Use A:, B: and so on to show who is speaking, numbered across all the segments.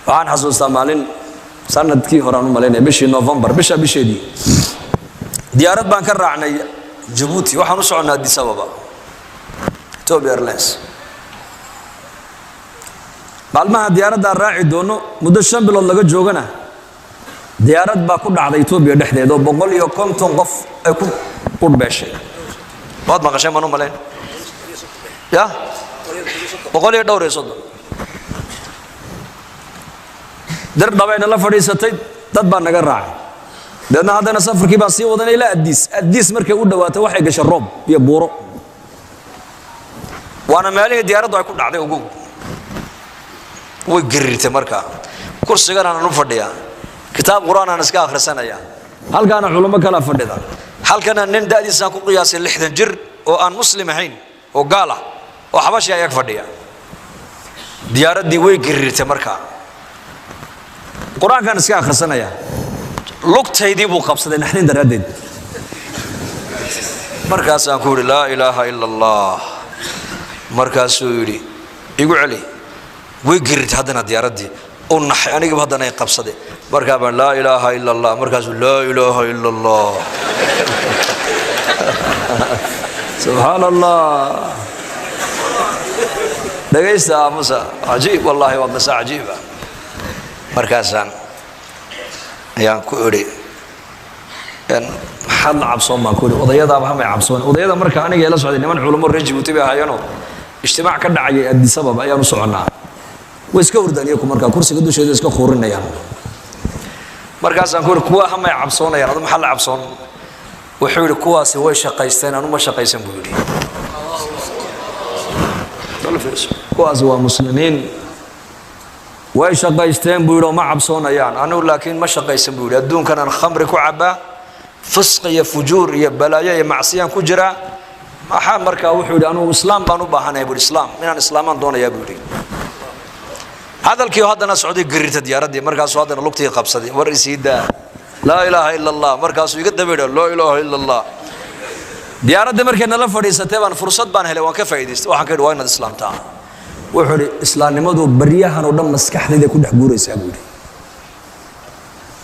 A: waxaan xasuustaa maalin sanadkii hore aan u maleynay bishii November bishii diyaarad baan ka raacnay Djibouti waxaan u soconaa Addis Ababa Ethiopia Airlines maalmaha diyaaradda raaci doono muddo 5 bilood laga joogana diyaarad baa ku dhacday Ethiopia dhexdeeda oo 150 qof ay ku qudbeeshay waad maqashay ma maleyn ya 100 dar dhabayna la fadhiisatay dad baa naga raacay dadna hadana safarkii baa sii wadanay ilaa Addis markay u dhawaato waxay gashay roob iyo buuro waana meelihii diyaaraddu ay ku dhacday ugu way garirtay markaa kursigan aan u fadhiyaa kitaab quraan aan iska akhrisanaya halkaana culimo kala fadhida halkana nin daadiisa ku qiyaasay 60 jir oo aan muslim ahayn oo gaal ah oo xabashi ay fadhiya diyaaradii way garirtay markaa quraan kan iska akhrisanaya lugtaydii buu qabsaday naxdin daraadeed markaas aan ku la ilaaha illa allah markaas uu yiri igu cali way garirtay hadana diyaaradii oo naxay aniga hadana ay qabsaday markaa baan la ilaaha illa allah markaas la ilaaha illa allah subhanallah dhageysta musa ajiib wallahi waa masa ajiiba markaasaan ayaan ku iri in xal cabsoon ma ku iri odayada ma cabsoon odayada marka aniga ila socday niman culimo reer Djibouti baa hayano ijtimaac ka dhacay Addis Ababa ayaan u soconaa way iska hurdaniyo marka kursiga dusheeda iska khoorinayaan markaasaan ku iri kuwa ma cabsoonayaan adoo maxal cabsoon wuxuu iri kuwaasi way shaqaysteen anu ma shaqaysan buu iri kuwaasi waa muslimiin way shaqaysteen buu iri ma cabsoonayaan anu laakiin ma shaqaysan buu iri adduunkan aan khamri ku cabaa fisq iyo fujuur iyo balaayo iyo macsiyaan ku jira maxaa markaa wuxuu iri anu islaam baan u baahanahay buu islaam inaan islaamaan doonayaa buu iri hadalkii hadana Saudi garirta diyaaradii markaas oo hadana lugtii qabsaday war isiida la ilaaha illa allah markaas uu iga dabeeyo la ilaaha illa allah diyaaradda markay nala fadhiisatay baan fursad baan helay waan ka faa'iideystay waxaan ka yiri waa inaad islaamtaa wuxuu iri islaamnimadu bariyahan oo dhan maskaxdayda ku dhex guuraysaa buu iri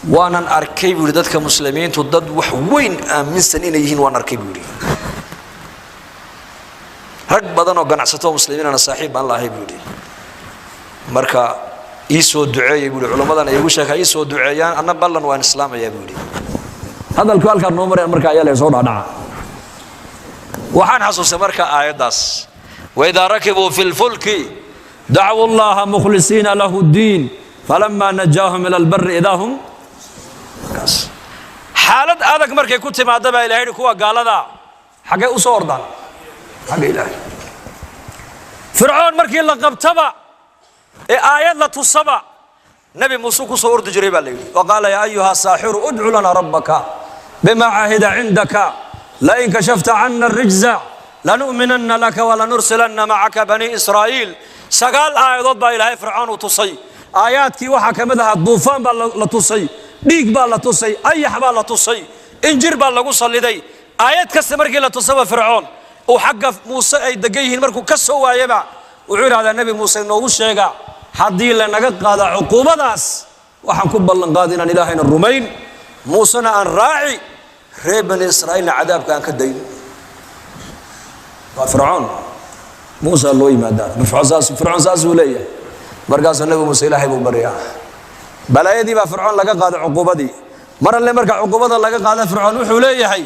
A: waanan arkay buu iri dadka muslimiintu dad wax weyn aaminsan inay yihiin waan arkay buu iri rag badan oo ganacsato muslimiinana saaxiib aan lahayn buu iri marka isoo duceeyay buu culimadan ay ugu sheekay isoo duceeyaan anna ballan waan islaamaya buu iri hadalku halka noo maray marka ayaa la soo dhaadhaca waxaan xasuustay marka aayadaas وإذا ركبوا في الفلك دعوا الله مخلصين له الدين فلما نجاهم إلى البر إذا هم حالة هذاك مركي كنت مع دبا إلهي كوا قال ذا حاجة أصور ذا حاجة إلهي فرعون مركي لقب تبع آيات لا تصبع نبي موسى صور تجربة لي وقال يا أيها الساحر ادع لنا ربك بما عهد عندك لئن كشفت عنا الرجز لنؤمنن لك ولنرسلن معك بني إسرائيل سقال آيات با إلهي فرعون وتصي آيات كي وحا كمدها الضوفان با لتصي ديك با لتصي أيح با لتصي إنجر با لقصة لدي آيات كستمركي لتصوى فرعون وحق موسى أي دقيه المركو كسوا ويبع وعير هذا النبي موسى إنه وشيقا حدي لنا قاد عقوبة ناس وحن كبلا قادنا إلهنا الرومين موسى أن راعي ريب بني إسرائيل عذاب كان كدين فرعون موسى الله يمدار فرعون ساس وليه مرقاس النبي موسى إلهي ببريا بلا يدي با فرعون لقى قاد عقوبة دي مرة اللي مرقع عقوبة لقى قاد فرعون وحوليه هي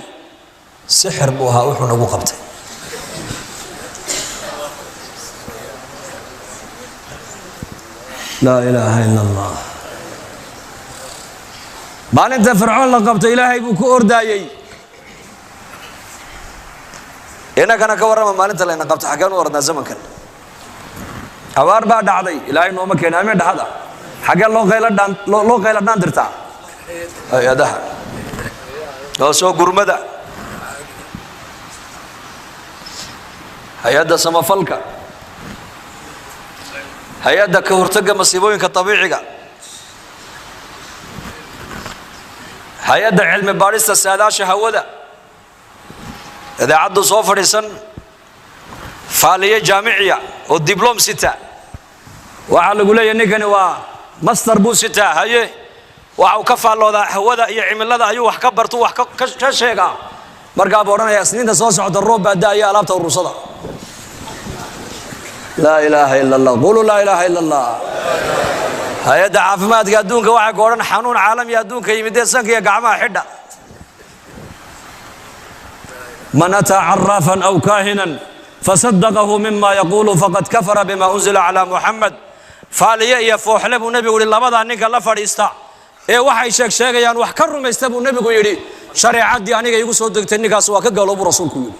A: سحر بوها وحو نبو قبته لا إله إلا الله بان انت فرعون لقبت إلهي بكو أردايي إنا كان كورما ما انت لأن قبت حقان وردنا زمن كان أوار بعد عضي إلهي نوما كان أمين هذا حقان لو غيلا دان درتا يا ده لو سو قرمدا هيدا سما فلكا هيدا كهرتقى مصيبوين كطبيعي هيدا علم باريستا ساداشة هودا إذا عدوا صوفر يسن فعالية جامعية والدبلوم 6 وعلى قولي إنك master buu sitaa haye waxa uu ka faalloodaa hawada iyo cimilada ayuu wax ka barto wax ka sheegaa markaa buu odhanayaa isniinta soo socda roob baa daaya alaabta urursada laa ilaaha ila allah qulu laa ilaaha ila allah hay-adda caafimaadka adduunka waxay ku odhan xanuun caalami adduunka yimidee sanka iyo gacmaha xidha man ataa caraafan aw kaahinan fasadaqahu mima yaquulu faqad kafara bima unzila calaa muxamed faaliye iyo fooxle buu nebigu yidhi labadaa ninka la fadhiista ee waxay sheegayaan wax ka rumaysta buu nebigu yidhi shareecaddii aniga igu soo degtay ninkaas waa ka galo buu rasuulku yidhi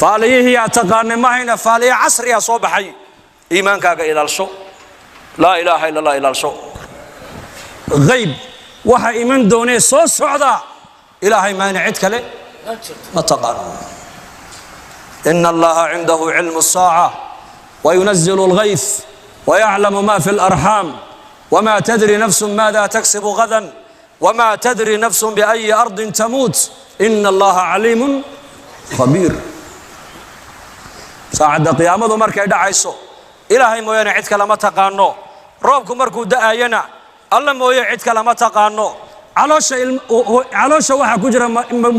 A: faaliyihii aad taqaanay mahayna faaliye casriya soo baxay iimaankaaga ilaalsho laa ilaaha ila allah ilaalsho hayb waxa iman doonee soo socda ilaahay maana cid kale ma taqaano ina allaha cindahu cilmu الsaaca wayunazil اlghayth wayaclamu ma fi اlarxaam wma tadri nafsu maada taksibu gadan wma tadri nafsu biأyi ardin tamuut ina allaha caliimu khabiir saacadda qiyaamadu markay dhacayso ilaahay mooyaane cid kale ma taqaano roobku markuu da'ayana alla mooye cid kale ma taqaano caloosha waxa ku jira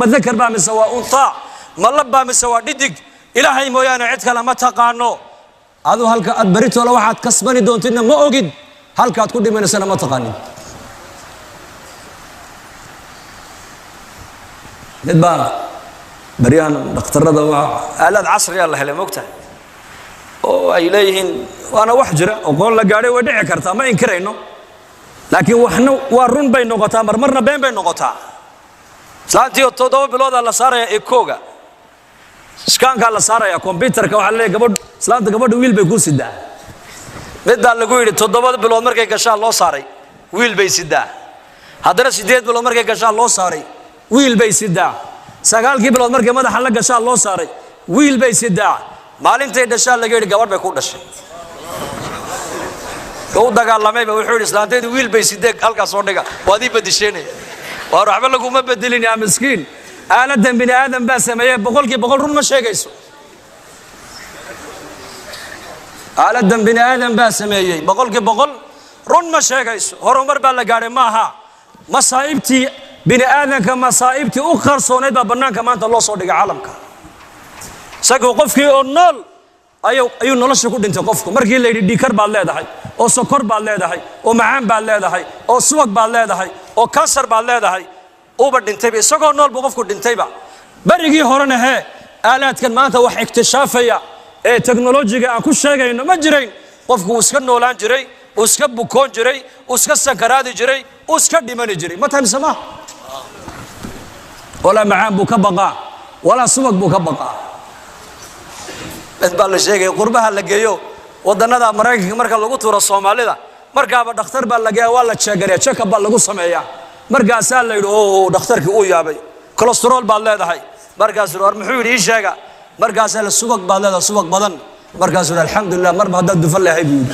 A: madakar baa mise waa untaa ma lab baa mise waa dhidig ilaahay mooyaane cid kale ma taqaano adu halka aad baritoola waxaad kasbani doontidna ma ogid halkaad ku dhimanaysana ma taqaanin mid baa baryahan dhakhtarada waa aalaad casriya la helay moogtahay oo ay leeyihiin waana wax jira aqoon la gaadhay way dhici kartaa ma inkirayno laakiin waxna waa run bay noqotaa marmarna been bay noqotaa islaantii 7 bilood la saaraya ekooga iskaanka la saaraya computerka waxa la leeyahay gabadh islaanta gabadh wiil bay ku sidaa midda lagu yiri 7 bilood markay gashaa loo saaray wiil bay sidaa haddana 8 bilood markay gashaa loo saaray wiil bay sidaa 9 bilood markay madaxa la gashaa loo saaray wiil bay sidaa maalintay dhashaa laga yiri gabadh bay ku dhashay oo dagaalamay wuxuu yiri islaanteedu wiil bay sidee halka soo dhiga waadii badisheenay waa waxba lagu ma bedelin yaa miskiin aaladan bini aadam baa sameeyay boqolkiiba boqol run ma sheegayso aaladan bini aadam baa sameeyay boqolkiiba boqol run ma sheegayso horumar baa la gaaray maaha masaa'ibtii bini aadamka masaa'ibtii u qarsoonayd baa banaanka maanta loo soo dhigay caalamka sagoo qofkii oo nool ayuu nolosha ku dhintay qofku markii la yidhi dhiikar baad leedahay oo sokor baad leedahay oo macaan baad leedahay oo subag baad leedahay oo kansar baad leedahay uba dhintayba isagoo nool buu qofku dhintayba barigii horena hee aalaadkan maanta wax iktishaafaya ee teknolojiga aan ku sheegayno ma jirayn qofku uu iska noolaan jiray uu iska bukoon jiray uu iska sakaraadi jiray uu iska dhimani jiray ma tahay misama wala macaan buu ka baqaa wala subag buu ka baqaa baa la sheegay qurbaha la geeyo wadanada Mareykanka marka lagu tuuro Soomaalida markaaba dhakhtar baa la geeyaa waa la check-gareeya check-up baa lagu sameeyaa markaas la yidhi oo dhakhtarkii uu yaabay cholesterol baad leedahay markaas war muxuu yidhi ii sheega markaas la subag baad leedahay subag badan markaas alxamdulillah marba hadda dufan leeyahay buu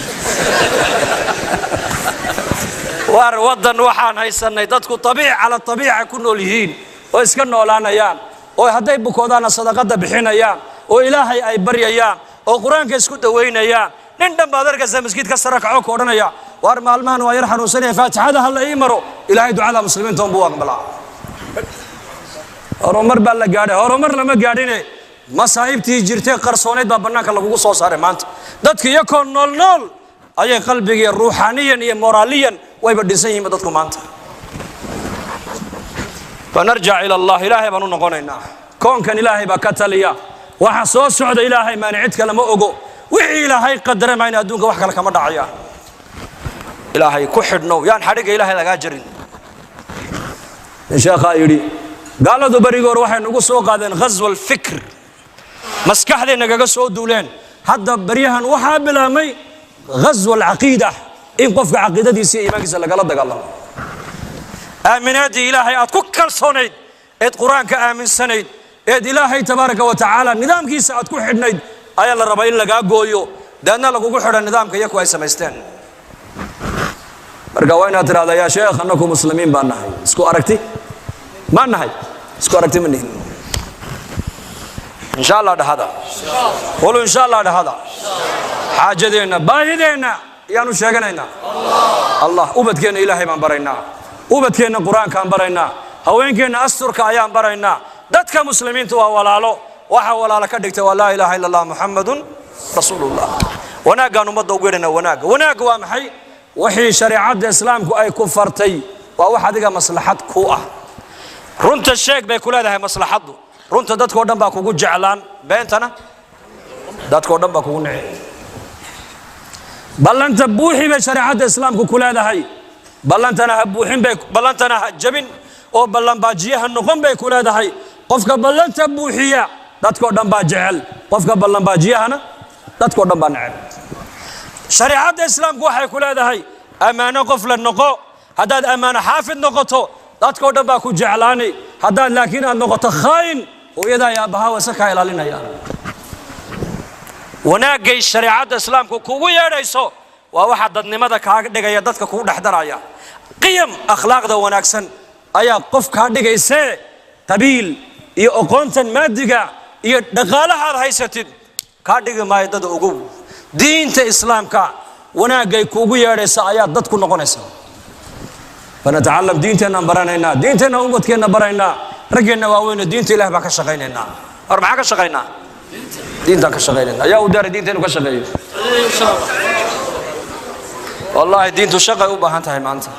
A: war wadan waxaan haysanay dadku tabiica tabiica ku nool yihiin oo iska noolaanayaan oo hadday bukoodana sadaqada bixinayaan oo ilaahay ay baryayaan oo quraanka isku daweynayaan nin dhanbaad arkaysa masjidka sare kaco ku oranaya war maalmahan waa yar xanuunsanay faatixada hal ay maro ilaahay ducada muslimiinta uu aqbalaa horumar baa la gaaray horumar lama gaadhine masaa'ibtii jirtay qarsooneed baa banaanka lagu soo saaray maanta dadka iyakoo nool ayay qalbiga ruuxaaniyan iyo moraaliyan wayba dhisan yihiin dadku maanta fanarjac ila allah ilaahay baan u noqonaynaa koonkan ilaahay baa ka taliya waxa soo socda ilaahay maana cid kale ma ogo wixii ilaahay qadaray maana adduunka wax kale kama dhacayaan ilaahay ku xidhno yaan xariga ilaahay laga jarin sheekha yiri gaaladu barigoor waxay nagu soo qaadeen ghazwal fikr maskaxdeena naga soo duuleen hadda bariyahan waxa bilaamay ghazwal aqeedah in qofka aqeedadiisa iyo iimaankiisa laga dagaalamo aaminaadi ilaahay aad ku kalsoonayd ee quraanka aaminsanayd ee ilaahay tabaaraka wa taala nidaamkiisa aad ku xidhnayd ayaa la rabaa in laga gooyo dadna lagu xidhan nidaamka iyagu ay sameysteen marka waa inaad tiraahdaa yaa sheekh annagu muslimiin baan nahay isku aragti ma nahay isku aragti ma nihin insha Allah dhahada qolo insha Allah dhahada xaajadeena baahideena yaanu sheeganayna allah ubadkeena ilaahay baan baraynaa ubadkeena quraankaan baraynaa haweenkeena asturka ayaan baraynaa dadka muslimiintu waa walaalo waxa walaalo ka dhigtay waa laa ilaaha illa allah muhammadun rasuulullah wanaagaan ummadda ugu yeedhana wanaag waa maxay wixii shariicada islaamku ay ku fartay waa wax adiga maslaxad ku ah runta sheeg bay ku leedahay maslaxadu runta dadkoo dhan baa kugu jeclaan beentana dadkoo dhan baa kugu nicay ballanta buuxi bay shariicada islaamku ku leedahay ballantana ha buuxin bay ballantana ha jabin oo ballan baajiyaha noqon bay ku leedahay qofka ballanta buuxiya dadkoo dhan baa jecel qofka ballan baajiyahana dadkoo dhan baa neceb shariicada islaamku waxay ku leedahay amaano qof la noqo haddaad amaano xaafid noqoto dadkoo dhan baa ku jeclaanay haddaad laakiin aad noqoto khaayin hooyadaa iyo aabbahaa wasa kaa ilaalinayaan wanaagay shariicada islaamku kugu yeedhayso waa waxa dadnimada kaaga dhigaya dadka kugu dhex daraya qiyam akhlaaqda wanaagsan ayaa qof kaa dhigaysee qabiil iyo aqoontan maadiga iyo dhaqaalaha aad haysatid kaa dhigi maayo dad ogow diinta islaamka wanaagay kugu yeedhaysa ayaa dad ku noqonaysa fanatacalam diinteenna baranaynaa diinteenna ummadkeenna baraynaa raggeenna waaweyne diinta ilaah baan ka shaqaynaynaa war maxaa ka shaqaynaa diintaan ka shaqaynaynaa ayaa u daaray diinteenu ka shaqeeyo wallaahi diintu shaqay u baahan tahay maanta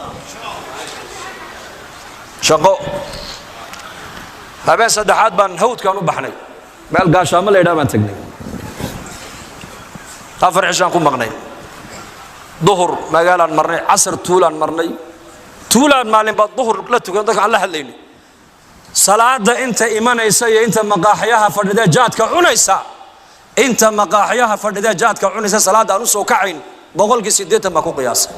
A: shaqo habeen saddexaad baan hawdkaan u baxnay meel gaashaamo la yidhaha baan tagnay 4 cishaan ku maqnay duhur magaalaan marnay casar tuulaan marnay tuulaan maalin baad duhur la tukan dadka aan la hadlaynay salaada inta imanaysa iyo inta maqaaxiyaha fadhida jaadka cunaysa inta maqaaxiyaha fadhida jaadka cunaysa salaada aan u soo kacayn 80% baa ku qiyaasay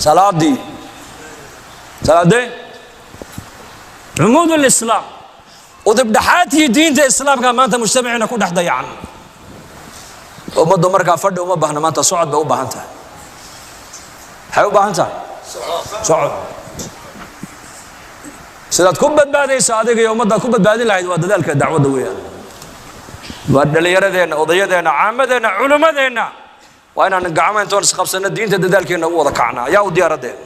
A: salaadii عمود الإسلام ودبدحاتي دين الإسلام كان ما أنت مجتمعنا كل أحد ضيعان وما دمر كافرد وما بهنا ما أنت صعد بأوبه أنت حيوبه أنت صعد سيدات كبد بعدي صادق يوم مدة كبد بعدي لا يدود ذلك دعوة دوية ودل يردنا وضيدنا عامدنا علماءنا وأنا نقعمين تونس 5 سنة دين تدلك إنه هو ذكرنا يا ودي أردين